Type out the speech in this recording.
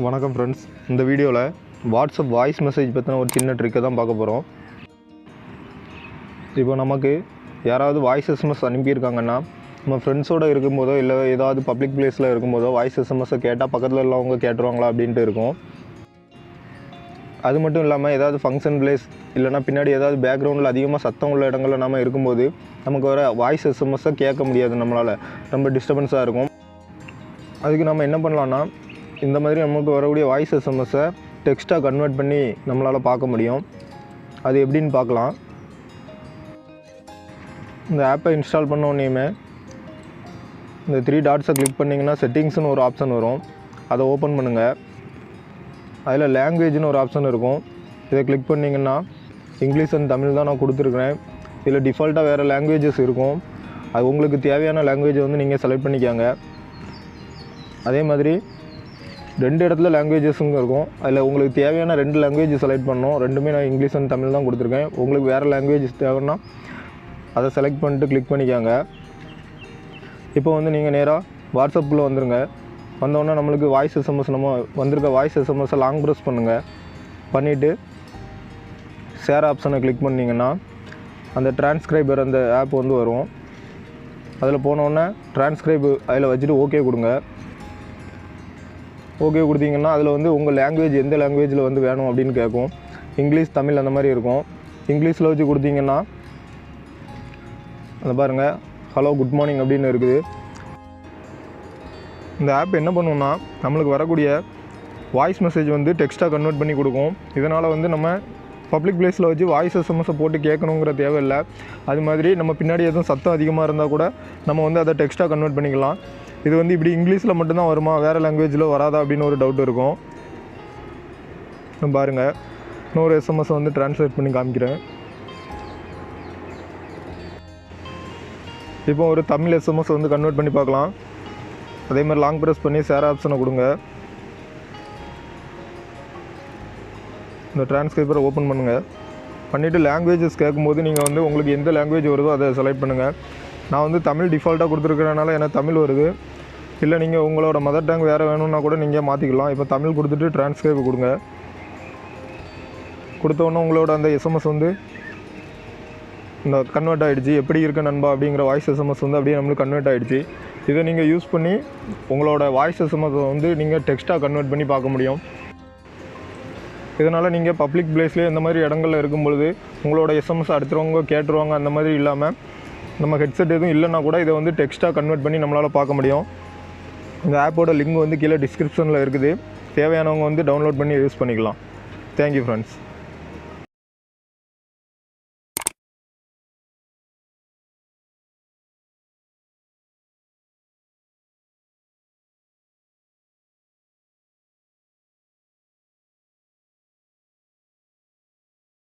வணக்கம் ஃப்ரெண்ட்ஸ். இந்த வீடியோவில் வாட்ஸ்அப் வாய்ஸ் மெசேஜ் பற்றின ஒரு சின்ன ட்ரிக்கை தான் பார்க்க போகிறோம். இப்போ நமக்கு யாராவது வாய்ஸ் எஸ்எம்எஸ் அனுப்பியிருக்காங்கன்னா, நம்ம ஃப்ரெண்ட்ஸோடு இருக்கும்போதோ இல்லை ஏதாவது பப்ளிக் பிளேஸில் இருக்கும்போதோ வாய்ஸ் எஸ்எம்எஸை கேட்டால் பக்கத்தில் உள்ளவங்க கேட்டுருவாங்களா அப்படின்ட்டு இருக்கும். அது மட்டும் இல்லாமல் ஏதாவது ஃபங்க்ஷன் பிளேஸ் இல்லைனா பின்னாடி ஏதாவது பேக்ரவுண்டில் அதிகமாக சத்தம் உள்ள இடங்களில் நம்ம இருக்கும்போது நமக்கு வர வாய்ஸ் எஸ்எம்எஸை கேட்க முடியாது, நம்மளால் ரொம்ப டிஸ்டர்பன்ஸாக இருக்கும். அதுக்கு நம்ம என்ன பண்ணலான்னா, இந்த மாதிரி நமக்கு வரக்கூடிய வாய்ஸ் எஸ்எம்எஸை டெக்ஸ்ட்டாக கன்வெர்ட் பண்ணி நம்மளால் பார்க்க முடியும். அது எப்படின்னு பார்க்கலாம். இந்த ஆப்பை இன்ஸ்டால் பண்ண உடனேயுமே இந்த 3 டாட்ஸை கிளிக் பண்ணிங்கன்னா செட்டிங்ஸ்னு ஒரு ஆப்ஷன் வரும். அதை ஓப்பன் பண்ணுங்கள். அதில் லாங்குவேஜ்னு ஒரு ஆப்ஷன் இருக்கும். இதை கிளிக் பண்ணிங்கன்னா இங்கிலீஷ் அண்ட் தமிழ் தான் நான் கொடுத்துருக்குறேன். இதில் டிஃபால்ட்டாக வேறு லாங்குவேஜஸ் இருக்கும். அது உங்களுக்கு தேவையான லாங்குவேஜை வந்து நீங்கள் செலக்ட் பண்ணிக்காங்க. அதே மாதிரி 2 இடத்துல லாங்குவேஜஸுங்க இருக்கும். அதில் உங்களுக்கு தேவையான 2 லாங்குவேஜ் செலக்ட் பண்ணணும். ரெண்டுமே நான் இங்கிலீஷ் அண்ட் தமிழ் தான் கொடுத்துருக்கேன். உங்களுக்கு வேறு லாங்குவேஜஸ் தேவைன்னா அதை செலக்ட் பண்ணிட்டு கிளிக் பண்ணிக்காங்க. இப்போ வந்து நீங்கள் நேராக வாட்ஸ்அப்புக்குள்ளே வந்துடுங்க. வந்தோடனே நம்மளுக்கு வாய்ஸ் எஸ்எம்எஸ் நம்ம வந்திருக்க வாய்ஸ் எஸ்எம்எஸை லாங் ப்ரெஸ் பண்ணுங்கள். பண்ணிவிட்டு ஷேர் ஆப்ஷனை கிளிக் பண்ணிங்கன்னா அந்த டிரான்ஸ்கிரைபர் அந்த ஆப் வந்து வரும். அதில் போனோடனே டிரான்ஸ்கிரைப் அதில் வச்சுட்டு ஓகே கொடுங்க. ஓகே கொடுத்தீங்கன்னா அதில் வந்து உங்கள் லாங்குவேஜ் எந்த லாங்குவேஜில் வந்து வேணும் அப்படின்னு கேட்கும். இங்கிலீஷ் தமிழ் அந்த மாதிரி இருக்கும். இங்கிலீஷில் வச்சு கொடுத்தீங்கன்னா அந்த பாருங்கள், ஹலோ குட் மார்னிங் அப்படின்னு இருக்குது. இந்த ஆப் என்ன பண்ணுன்னா, நம்மளுக்கு வரக்கூடிய வாய்ஸ் மெசேஜ் வந்து டெக்ஸ்ட்டாக கன்வெர்ட் பண்ணி கொடுக்கும். இதனால் வந்து நம்ம பப்ளிக் பிளேஸில் வச்சு வாய்ஸ் எஸ்எம்எஸை போட்டு கேட்கணுங்கிற தேவையில்லை. அது மாதிரி நம்ம பின்னாடி எதுவும் சத்தம் அதிகமாக இருந்தால் கூட நம்ம வந்து அதை டெக்ஸ்ட்டாக கன்வெர்ட் பண்ணிக்கலாம். இது வந்து இப்படி இங்கிலீஷில் மட்டும்தான் வருமா, வேறு லாங்குவேஜில் வராதா அப்படின்னு ஒரு டவுட் இருக்கும். பாருங்கள், இன்னொரு எஸ்எம்எஸை வந்து ட்ரான்ஸ்லேட் பண்ணி காமிக்கிறேன். இப்போ ஒரு தமிழ் எஸ்எம்எஸ் வந்து கன்வெர்ட் பண்ணி பார்க்கலாம். அதே மாதிரி லாங் ப்ரெஸ் பண்ணி ஷேர் ஆப்ஷனை கொடுங்க. இந்த டிரான்ஸ்கிரைபரை ஓப்பன் பண்ணுங்கள். பண்ணிவிட்டு லாங்குவேஜஸ் கேட்கும்போது நீங்கள் வந்து உங்களுக்கு எந்த லாங்குவேஜ் வருதோ அதை செலக்ட் பண்ணுங்கள். நான் வந்து தமிழ் டிஃபால்ட்டாக கொடுத்துருக்கிறனால எனக்கு தமிழ் வருது. இல்லை நீங்கள் உங்களோட மதர் டங் வேறு வேணும்னா கூட நீங்கள் மாற்றிக்கலாம். இப்போ தமிழ் கொடுத்துட்டு டிரான்ஸ்கிரைப் கொடுங்க. கொடுத்தோன்னே உங்களோட அந்த எஸ்எம்எஸ் வந்து இந்த கன்வெர்ட் ஆகிடுச்சு. எப்படி இருக்க நண்பா அப்படிங்கிற வாய்ஸ் எஸ்எம்எஸ் வந்து அப்படியே நம்மளுக்கு கன்வெர்ட் ஆகிடுச்சு. இதை நீங்கள் யூஸ் பண்ணி உங்களோட வாய்ஸ் எஸ்எம்எஸை வந்து நீங்கள் டெக்ஸ்ட்டாக கன்வெர்ட் பண்ணி பார்க்க முடியும். இதனால் நீங்கள் பப்ளிக் பிளேஸ்லேயே இந்த மாதிரி இடங்களில் இருக்கும்பொழுது உங்களோட எஸ்எம்எஸ் அடுத்தவங்க கேட்டுருவாங்க. அந்த மாதிரி இல்லாமல் நம்ம ஹெட்செட் எதுவும் இல்லைன்னா கூட இதை வந்து டெக்ஸ்ட்டாக கன்வெர்ட் பண்ணி நம்மளால் பார்க்க முடியும். இந்த ஆப்போட லிங்க் வந்து கீழே டிஸ்கிரிப்ஷனில் இருக்குது. தேவையானவங்க வந்து டவுன்லோட் பண்ணி யூஸ் பண்ணிக்கலாம். Thank you friends.